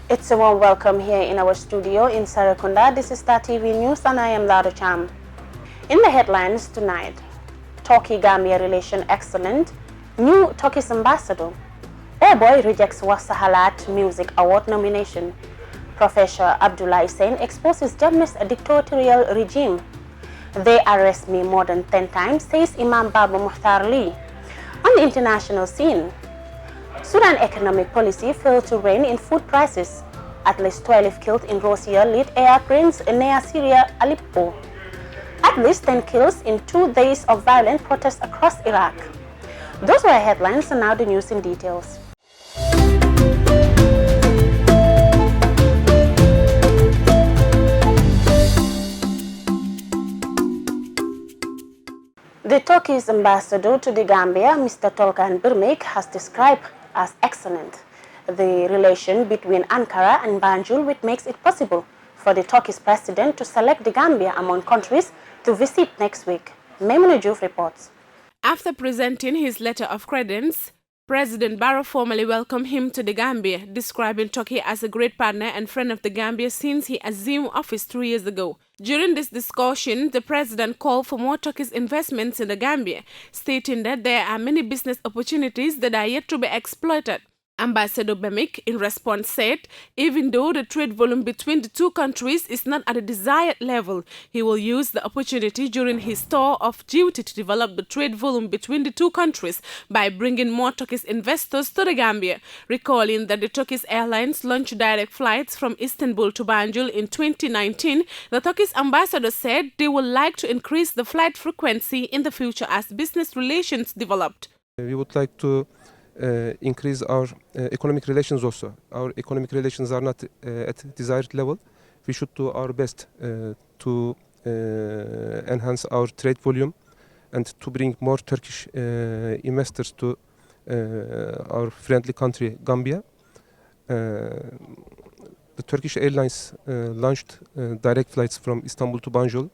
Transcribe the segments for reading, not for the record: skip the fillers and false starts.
It's a warm welcome here in our studio in Sarakunda. This is Star TV News and I am Lado Cham. In the headlines tonight, Turkey-Gambia relation excellent, new Turkish ambassador, Oh Boy rejects Wasahalat Music Award nomination, Professor Abdullah Hussein exposes Jammeh's dictatorial regime, they arrest me more than 10 times, says Imam Babu Mukhtar Ali. On the international scene, Sudan economic policy failed to rein in food prices. At least 12 killed in Russia-led air raids near Syria, Aleppo. At least 10 kills in 2 days of violent protests across Iraq. Those were headlines, and now the news in details. The Turkish ambassador to the Gambia, Mr. Tolkan Birmek, has described as excellent the relation between Ankara and Banjul, which makes it possible for the Turkish president to select the Gambia among countries to visit next week. Maimuna Juf reports. After presenting his letter of credence, President Barrow formally welcomed him to the Gambia, describing Turkey as a great partner and friend of the Gambia since he assumed office 3 years ago. During this discussion, the president called for more Turkish investments in the Gambia, stating that there are many business opportunities that are yet to be exploited. Ambassador Bemik, in response, said even though the trade volume between the two countries is not at a desired level, he will use the opportunity during his tour of duty to develop the trade volume between the two countries by bringing more Turkish investors to the Gambia. Recalling that the Turkish Airlines launched direct flights from Istanbul to Banjul in 2019, the Turkish ambassador said they would like to increase the flight frequency in the future as business relations developed. We would like to increase our economic relations also. Our economic relations are not at desired level. We should do our best to enhance our trade volume and to bring more Turkish investors to our friendly country, Gambia. The Turkish Airlines launched direct flights from Istanbul to Banjul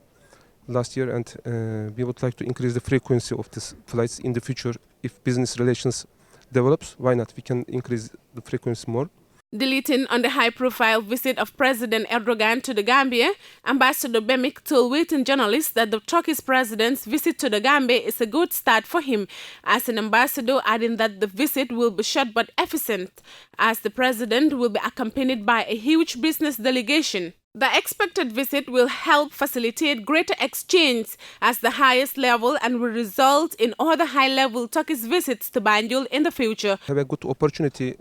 last year, and we would like to increase the frequency of these flights in the future. If business relations develops, why not? We can increase the frequency more. Deleting on the high-profile visit of President Erdogan to the Gambia, Ambassador Bemik told waiting journalists that the Turkish president's visit to the Gambia is a good start for him, as an ambassador adding that the visit will be short but efficient, as the president will be accompanied by a huge business delegation. The expected visit will help facilitate greater exchange as the highest level and will result in other high-level Turkish visits to Banjul in the future. Have a good opportunity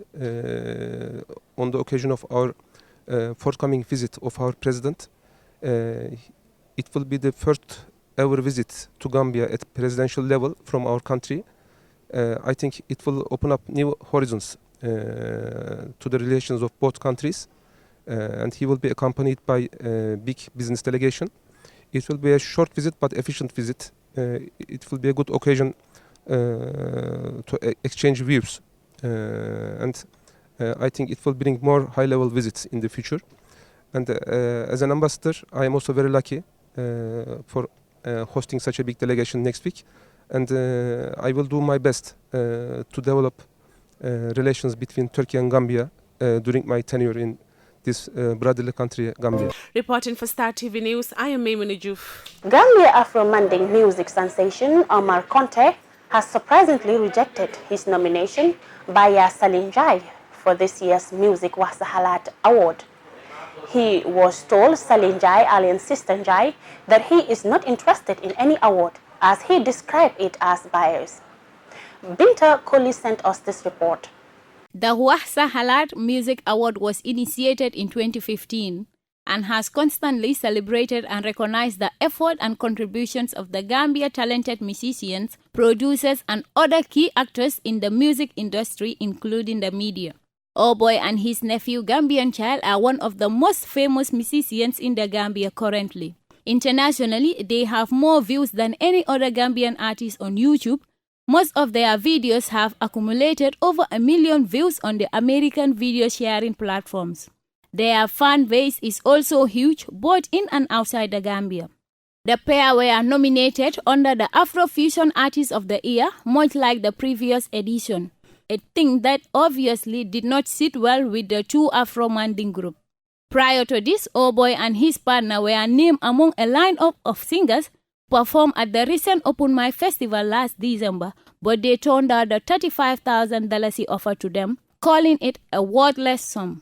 on the occasion of our forthcoming visit of our president. It will be the first ever visit to Gambia at presidential level from our country. I think it will open up new horizons to the relations of both countries. And he will be accompanied by a big business delegation. It will be a short visit but efficient visit. It will be a good occasion to exchange views, and I think it will bring more high-level visits in the future. And as an ambassador, I am also very lucky for hosting such a big delegation next week, and I will do my best to develop relations between Turkey and Gambia during my tenure in this brotherly country, Gambia. Reporting for Star TV News, I am Maimuna Juf. Gambia Afro-Manding music sensation Omar Conte has surprisingly rejected his nomination by Salim Jai for this year's Music Wasahalat Award. He was told Salim Jai, alien Sister that he is not interested in any award, as he described it as biased. Binta Kohli sent us this report. The Wahsa Halat Music Award was initiated in 2015 and has constantly celebrated and recognized the effort and contributions of the Gambia talented musicians, producers and other key actors in the music industry, including the media. Oboy and his nephew Gambian Child are one of the most famous musicians in the Gambia currently. Internationally, they have more views than any other Gambian artist on YouTube. Most of their videos have accumulated over 1 million views on the American video sharing platforms. Their fan base is also huge, both in and outside the Gambia. The pair were nominated under the Afrofusion Artist of the Year, much like the previous edition, a thing that obviously did not sit well with the two Afro-Manding group. Prior to this, Oboy and his partner were named among a lineup of singers performed at the recent Open Mic Festival last December, but they turned down the $35,000 he offered to them, calling it a worthless sum.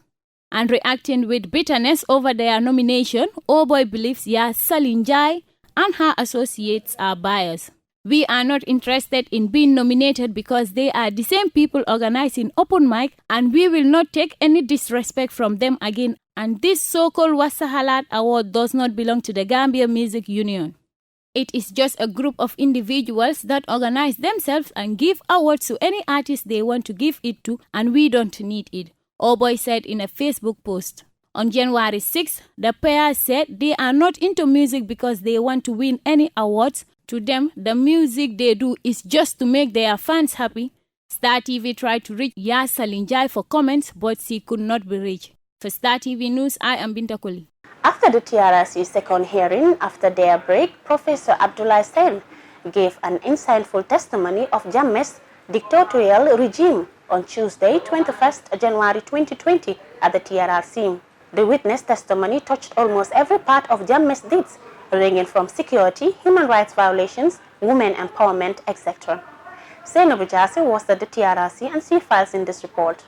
And reacting with bitterness over their nomination, Oboy believes Yaa Salinjai and her associates are biased. We are not interested in being nominated because they are the same people organizing Open Mic, and we will not take any disrespect from them again. And this so-called Wasahalat Award does not belong to the Gambia Music Union. It is just a group of individuals that organize themselves and give awards to any artist they want to give it to, and we don't need it, Oboy said in a Facebook post. On January 6th, the pair said they are not into music because they want to win any awards. To them, the music they do is just to make their fans happy. Star TV tried to reach Yaa Salinjai for comments, but she could not be reached. For Star TV News, I am Binta Kohli. After the TRRC second hearing, after their break, Professor Abdullah Sen gave an insightful testimony of Jammeh's dictatorial regime on Tuesday, 21st January 2020 at the TRRC. The witness testimony touched almost every part of Jammeh's deeds, ranging from security, human rights violations, women empowerment, etc. Zainabu Jassi was at the TRRC and she files in this report.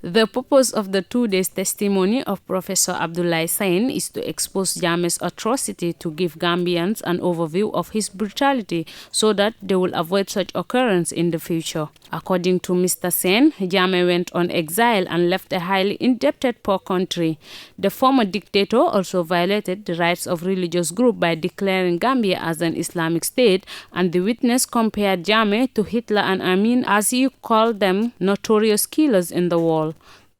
The purpose of the 2 days testimony of Professor Abdullah Sain is to expose Jammeh's atrocity, to give Gambians an overview of his brutality so that they will avoid such occurrence in the future. According to Mr. Sain, Jammeh went on exile and left a highly indebted poor country. The former dictator also violated the rights of religious groups by declaring Gambia as an Islamic state, and the witness compared Jammeh to Hitler and Amin, as he called them notorious killers in the war.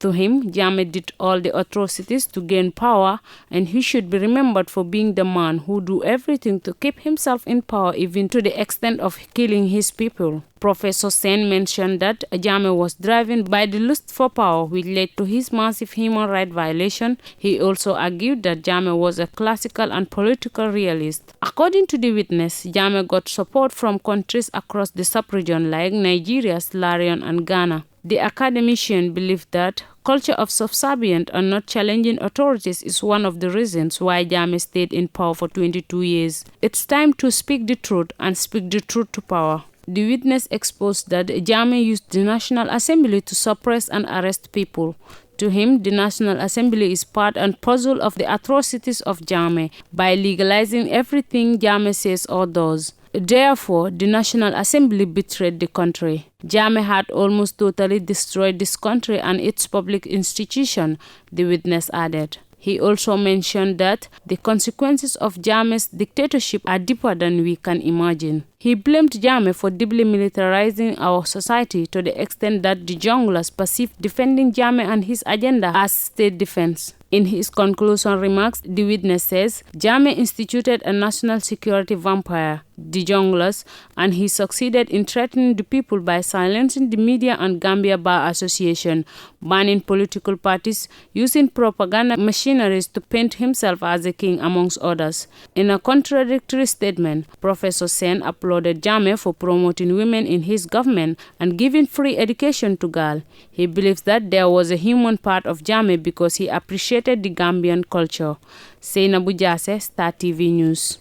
To him, Jammeh did all the atrocities to gain power, and he should be remembered for being the man who do everything to keep himself in power, even to the extent of killing his people. Professor Sen mentioned that Jammeh was driven by the lust for power, which led to his massive human rights violation. He also argued that Jammeh was a classical and political realist. According to the witness, Jammeh got support from countries across the sub-region like Nigeria, Sierra Leone and Ghana. The academician believed that culture of subservient and not challenging authorities is one of the reasons why Jammeh stayed in power for 22 years. It's time to speak the truth and speak the truth to power. The witness exposed that Jammeh used the National Assembly to suppress and arrest people. To him, the National Assembly is part and parcel of the atrocities of Jammeh by legalizing everything Jammeh says or does. Therefore, the National Assembly betrayed the country. Jammeh had almost totally destroyed this country and its public institution, the witness added. He also mentioned that the consequences of Jammeh's dictatorship are deeper than we can imagine. He blamed Jammeh for deeply militarizing our society to the extent that the junglers perceived defending Jammeh and his agenda as state defense. In his conclusion remarks, the witness says, Jammeh instituted a national security vampire, the junglers, and he succeeded in threatening the people by silencing the media and Gambia Bar Association, banning political parties, using propaganda machineries to paint himself as a king, amongst others. In a contradictory statement, Professor Sen applauded Jammeh for promoting women in his government and giving free education to girls. He believes that there was a human part of Jammeh because he appreciated the Gambian culture. Zainabu Jassi, Star TV News.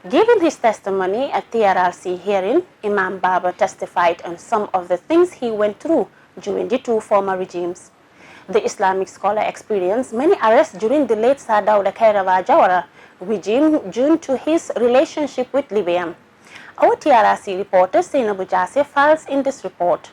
Giving his testimony at TRRC hearing, Imam Baba testified on some of the things he went through during the two former regimes. The Islamic scholar experienced many arrests during the late Sir Dawda Kairaba Jawara regime due to his relationship with Libya. Our TRRC reporter Seinabu Jase files in this report.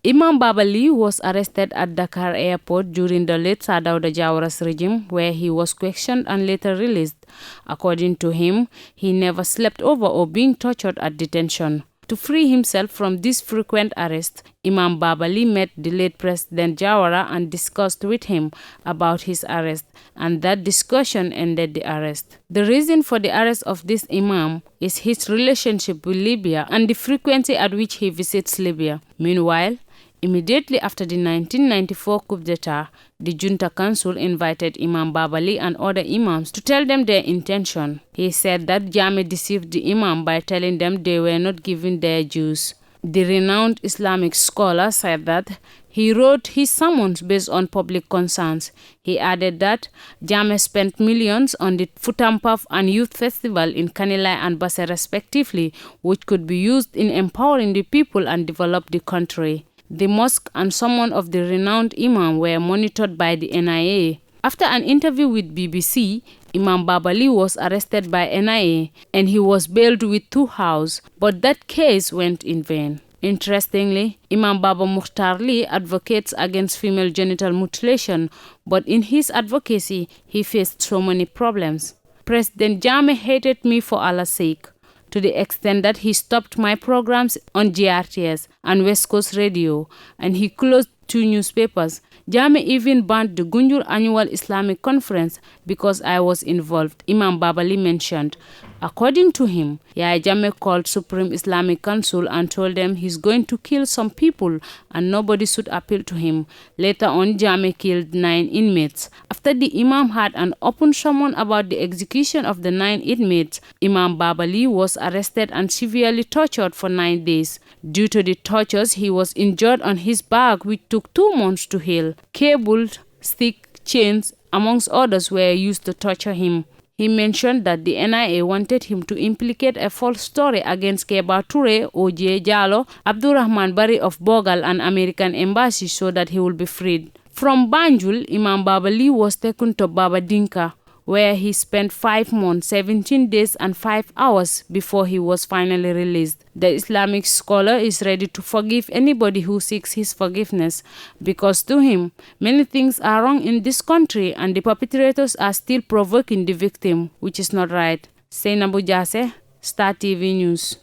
Imam Babali was arrested at Dakar airport during the late Sadauda Jawara's regime, where he was questioned and later released. According to him, he never slept over or being tortured at detention. To free himself from this frequent arrest, Imam Babali met the late President Jawara and discussed with him about his arrest, and that discussion ended the arrest. The reason for the arrest of this Imam is his relationship with Libya and the frequency at which he visits Libya. Meanwhile, immediately after the 1994 coup d'etat, the junta council invited Imam Babali and other imams to tell them their intention. He said that Jammeh deceived the imam by telling them they were not given their dues. The renowned Islamic scholar said that he wrote his sermons based on public concerns. He added that Jammeh spent millions on the Futampaf and Youth Festival in Kanilai and Basse respectively, which could be used in empowering the people and develop the country. The mosque and someone of the renowned imam were monitored by the NIA. After an interview with BBC, Imam Babali was arrested by NIA and he was bailed with 2 hours, but that case went in vain. Interestingly, Imam Baba Mukhtarli advocates against female genital mutilation, but in his advocacy, he faced so many problems. President Jammeh hated me for Allah's sake, to the extent that he stopped my programs on GRTS and West Coast Radio, and he closed 2 newspapers. Jammeh even banned the Gunjur Annual Islamic Conference because I was involved, Imam Babali mentioned. According to him, Yahya Jammeh called Supreme Islamic Council and told them he's going to kill some people and nobody should appeal to him. Later on, Jammeh killed 9 inmates. After the Imam had an open sermon about the execution of the 9 inmates, Imam Babali was arrested and severely tortured for 9 days. Due to the tortures, he was injured on his back, which took 2 months to heal. Cables, stick, chains, amongst others, were used to torture him. He mentioned that the NIA wanted him to implicate a false story against Keba Toure, O.J. Jallow, Abdurrahman Bari of Bogal and American Embassy so that he will be freed. From Banjul, Imam Babali was taken to Baba Dinka, where he spent 5 months, 17 days and 5 hours before he was finally released. The Islamic scholar is ready to forgive anybody who seeks his forgiveness, because to him, many things are wrong in this country and the perpetrators are still provoking the victim, which is not right. Seinabu Jase, Star TV News.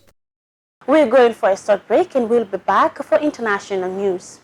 We're going for a short break and we'll be back for international news.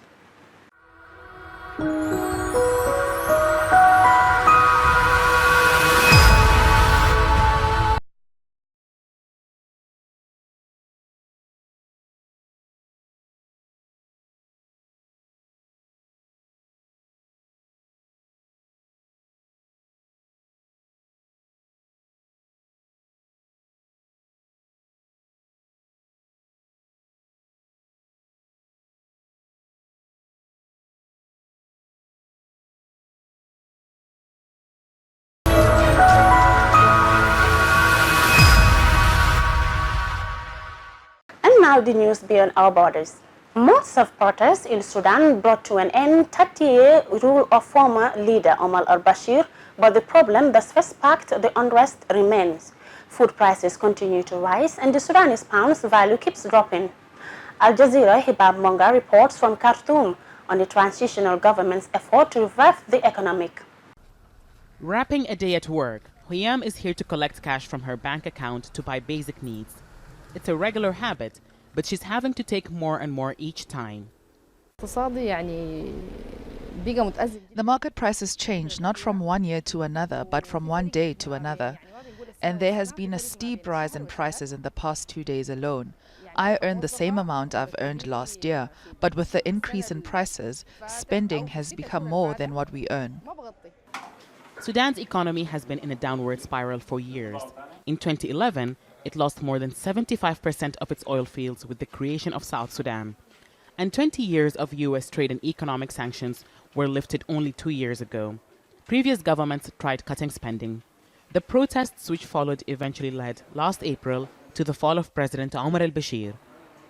Now the news beyond our borders. Months of protests in Sudan brought to an end 30-year rule of former leader Omar al-Bashir, but the problem that first sparked the unrest remains. Food prices continue to rise and the Sudanese pound's value keeps dropping. Al Jazeera Hibab Monga reports from Khartoum on the transitional government's effort to revive the economic. Wrapping a day at work, Huyam is here to collect cash from her bank account to buy basic needs. It's a regular habit, but she's having to take more and more each time. The market prices change not from one year to another, but from one day to another. And there has been a steep rise in prices in the past 2 days alone. I earned the same amount I've earned last year, but with the increase in prices, spending has become more than what we earn. Sudan's economy has been in a downward spiral for years. In 2011, it lost more than 75% of its oil fields with the creation of South Sudan. And 20 years of U.S. trade and economic sanctions were lifted only 2 years ago. Previous governments tried cutting spending. The protests which followed eventually led, last April, to the fall of President Omar al-Bashir.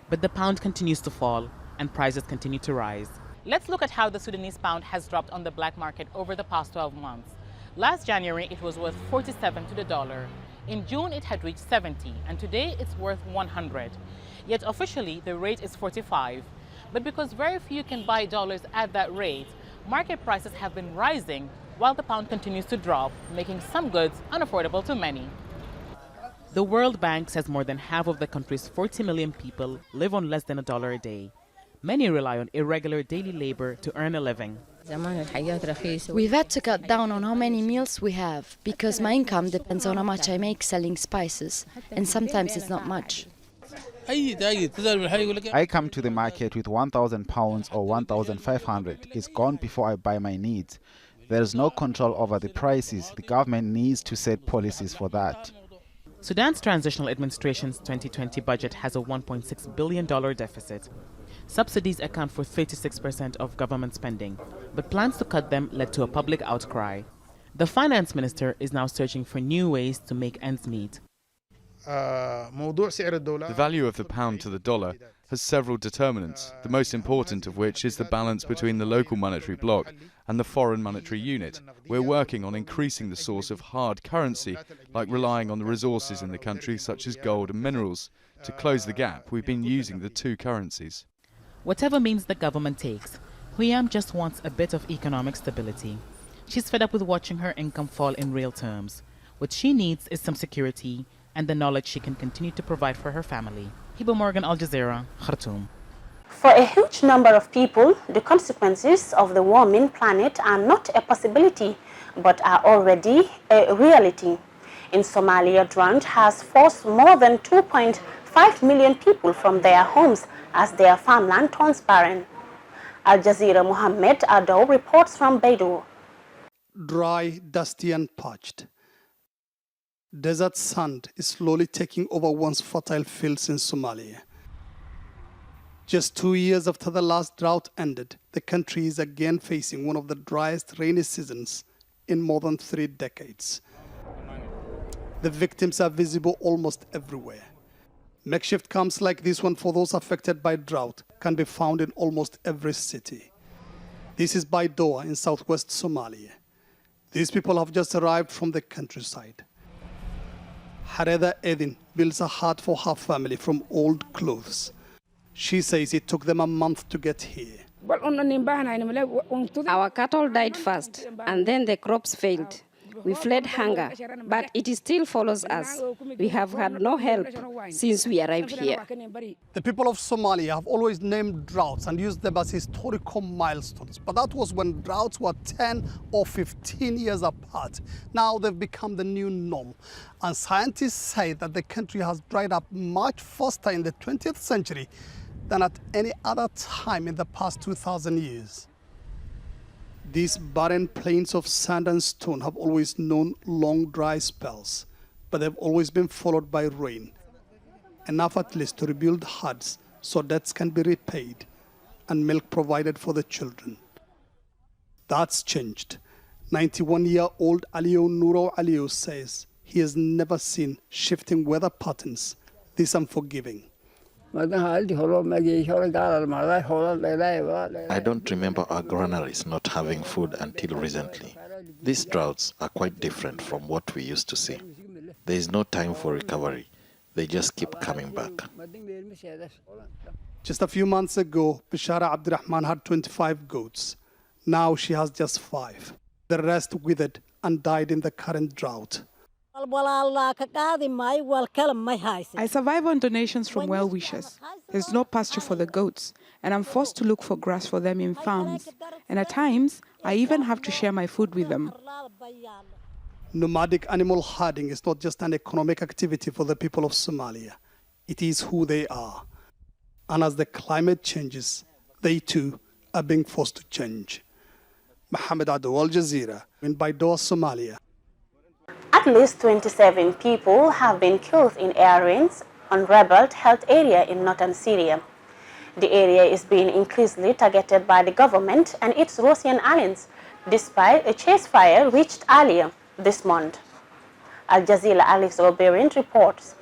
But the pound continues to fall and prices continue to rise. Let's look at how the Sudanese pound has dropped on the black market over the past 12 months. Last January, it was worth 47 to the dollar. In June, it had reached 70, and today it's worth 100. Yet officially, the rate is 45. But because very few can buy dollars at that rate, market prices have been rising while the pound continues to drop, making some goods unaffordable to many. The World Bank says more than half of the country's 40 million people live on less than $1 a day. Many rely on irregular daily labor to earn a living. We've had to cut down on how many meals we have because my income depends on how much I make selling spices, and sometimes it's not much. I come to the market with £1,000 or 1,500. It's gone before I buy my needs. There is no control over the prices. The government needs to set policies for that. Sudan's Transitional Administration's 2020 budget has a $1.6 billion deficit. Subsidies account for 36% of government spending, but plans to cut them led to a public outcry. The finance minister is now searching for new ways to make ends meet. The value of the pound to the dollar has several determinants, the most important of which is the balance between the local monetary bloc and the foreign monetary unit. We're working on increasing the source of hard currency, like relying on the resources in the country such as gold and minerals. To close the gap, we've been using the two currencies. Whatever means the government takes, Huyam just wants a bit of economic stability. She's fed up with watching her income fall in real terms. What she needs is some security and the knowledge she can continue to provide for her family. Hiba Morgan, Al Jazeera, Khartoum. For a huge number of people, the consequences of the warming planet are not a possibility, but are already a reality. In Somalia, drought has forced more than 2.5 million people from their homes as their farmland turns barren. Al Jazeera Mohammed Ado reports from Beidou. Dry, dusty and parched. Desert sand is slowly taking over once fertile fields in Somalia. Just 2 years after the last drought ended, the country is again facing one of the driest rainy seasons in more than 3 decades. The victims are visible almost everywhere. Makeshift camps like this one for those affected by drought can be found in almost every city. This is Baidoa in southwest Somalia. These people have just arrived from the countryside. Hareda Edin builds a hut for her family from old clothes. She says it took them a month to get here. Our cattle died first, and then the crops failed. We fled hunger, but it still follows us. We have had no help since we arrived here. The people of Somalia have always named droughts and used them as historical milestones, but that was when droughts were 10 or 15 years apart. Now they've become the new norm, and scientists say that the country has dried up much faster in the 20th century than at any other time in the past 2,000 years. These barren plains of sand and stone have always known long dry spells, but they've always been followed by rain, enough at least to rebuild huts so debts can be repaid and milk provided for the children. That's changed. 91-year-old Aliou Nouro Aliou says he has never seen shifting weather patterns this unforgiving. I don't remember our granaries not having food until recently. These droughts are quite different from what we used to see. There is no time for recovery. They just keep coming back. Just a few months ago, Bishara Abdurrahman had 25 goats. Now she has just 5. The rest withered and died in the current drought. I survive on donations from well-wishers. There's no pasture for the goats, and I'm forced to look for grass for them in farms. And at times, I even have to share my food with them. Nomadic animal herding is not just an economic activity for the people of Somalia. It is who they are. And as the climate changes, they too are being forced to change. Mohammed Ado, Al Jazeera, in Baidoa, Somalia. At least 27 people have been killed in air raids on rebel-held area in northern Syria. The area is being increasingly targeted by the government and its Russian allies, despite a ceasefire reached earlier this month. Al Jazeera Alex Oberin reports.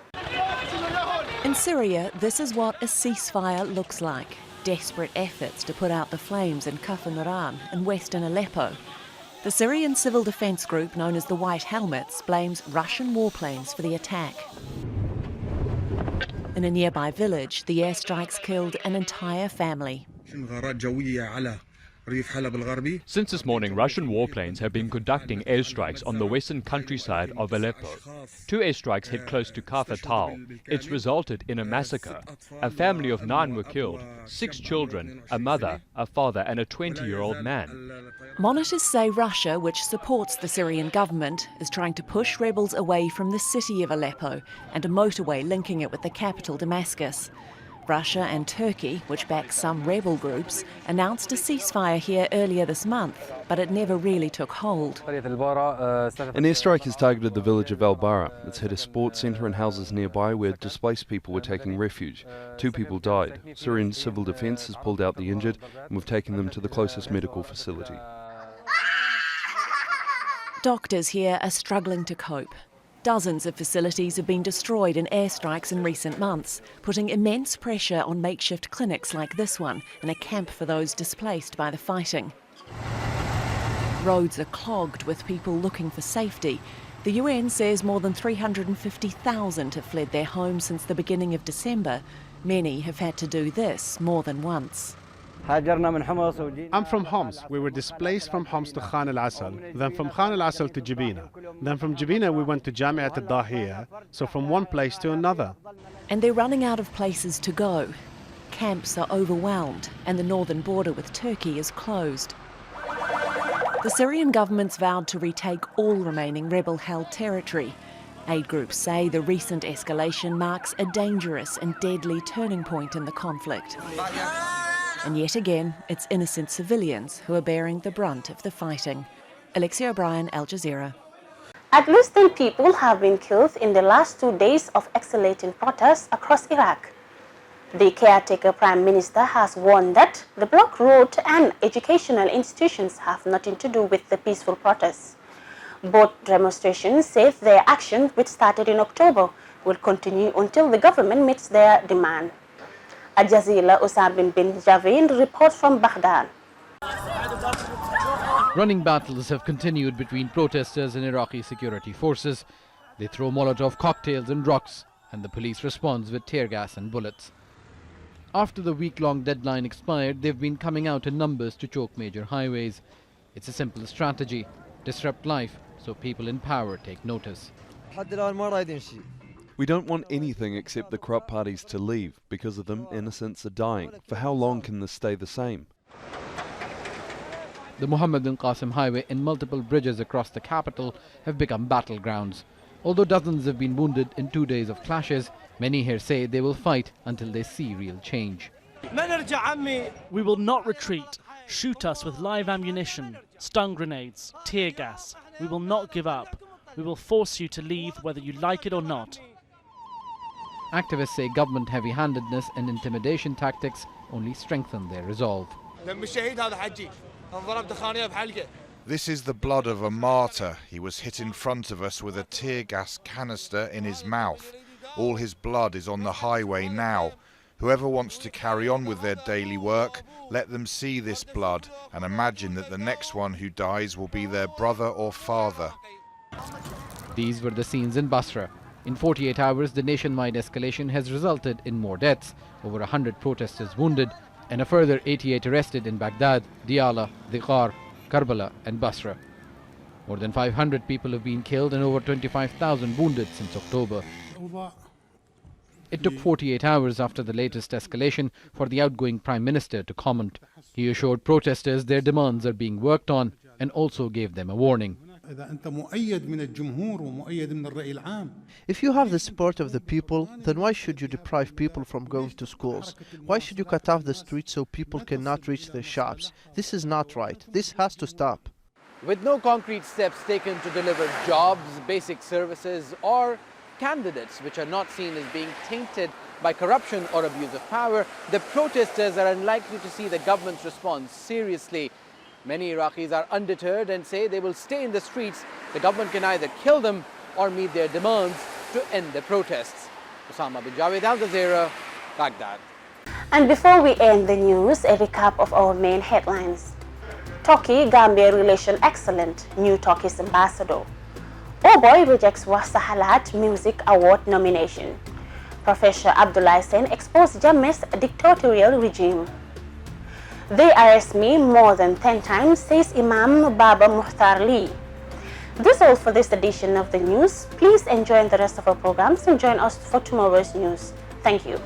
In Syria, this is what a ceasefire looks like. Desperate efforts to put out the flames in Kafr Nuran in western Aleppo. The Syrian civil defence group known as the White Helmets blames Russian warplanes for the attack. In a nearby village, the airstrikes killed an entire family. Since this morning, Russian warplanes have been conducting airstrikes on the western countryside of Aleppo. 2 airstrikes hit close to Kafr Tal. It's resulted in a massacre. A family of 9 were killed, 6 children, a mother, a father and a 20-year-old man. Monitors say Russia, which supports the Syrian government, is trying to push rebels away from the city of Aleppo and a motorway linking it with the capital Damascus. Russia and Turkey, which backs some rebel groups, announced a ceasefire here earlier this month, but it never really took hold. An airstrike has targeted the village of Al-Bara. It's hit a sports centre and houses nearby where displaced people were taking refuge. 2 people died. Syrian civil defence has pulled out the injured and we've taken them to the closest medical facility. Doctors here are struggling to cope. Dozens of facilities have been destroyed in airstrikes in recent months, putting immense pressure on makeshift clinics like this one and a camp for those displaced by the fighting. Roads are clogged with people looking for safety. The UN says more than 350,000 have fled their homes since the beginning of December. Many have had to do this more than once. I'm from Homs. We were displaced from Homs to Khan al-Asal, then from Khan al-Asal to Jabina. Then from Jabina we went to Jamiat al-Dahiya, so from one place to another. And they're running out of places to go. Camps are overwhelmed and the northern border with Turkey is closed. The Syrian government's vowed to retake all remaining rebel-held territory. Aid groups say the recent escalation marks a dangerous and deadly turning point in the conflict. And yet again, it's innocent civilians who are bearing the brunt of the fighting. Alexia O'Brien, Al Jazeera. At least 10 people have been killed in the last 2 days of escalating protests across Iraq. The caretaker Prime Minister has warned that the blocked road and educational institutions have nothing to do with the peaceful protests. Both demonstrations say their action, which started in October, will continue until the government meets their demand. Al Jazeera Osama bin Javin reports from Baghdad. Running battles have continued between protesters and Iraqi security forces. They throw Molotov cocktails and rocks, and the police responds with tear gas and bullets. After the week-long deadline expired, they've been coming out in numbers to choke major highways. It's a simple strategy: disrupt life so people in power take notice. We don't want anything except the corrupt parties to leave. Because of them, innocents are dying. For how long can this stay the same? The Mohammed bin Qasim highway and multiple bridges across the capital have become battlegrounds. Although dozens have been wounded in 2 days of clashes, many here say they will fight until they see real change. We will not retreat. Shoot us with live ammunition, stun grenades, tear gas. We will not give up. We will force you to leave whether you like it or not. Activists say government heavy-handedness and intimidation tactics only strengthen their resolve. This is the blood of a martyr. He was hit in front of us with a tear gas canister in his mouth. All his blood is on the highway now. Whoever wants to carry on with their daily work, let them see this blood and imagine that the next one who dies will be their brother or father. These were the scenes in Basra. In 48 hours, the nationwide escalation has resulted in more deaths, over 100 protesters wounded, and a further 88 arrested in Baghdad, Diyala, Dhiqar, Karbala and Basra. More than 500 people have been killed and over 25,000 wounded since October. It took 48 hours after the latest escalation for the outgoing Prime Minister to comment. He assured protesters their demands are being worked on and also gave them a warning. If you have the support of the people, then why should you deprive people from going to schools? Why should you cut off the streets so people cannot reach their shops? This is not right. This has to stop. With no concrete steps taken to deliver jobs, basic services, or candidates which are not seen as being tainted by corruption or abuse of power, the protesters are unlikely to see the government's response seriously. Many Iraqis are undeterred and say they will stay in the streets. The government can either kill them or meet their demands to end the protests. Osama bin Javed, Al Jazeera, Baghdad. And before we end the news, a recap of our main headlines. Turkey-Gambia relation excellent, new Turkey's ambassador. Oh Boy rejects Wasahalat Music Award nomination. Professor Abdullah Sen exposed Jammeh's dictatorial regime. They arrest me more than 10 times, says Imam Baba Muhtar Lee. That's all for this edition of the news. Please enjoy the rest of our programs and join us for tomorrow's news. Thank you.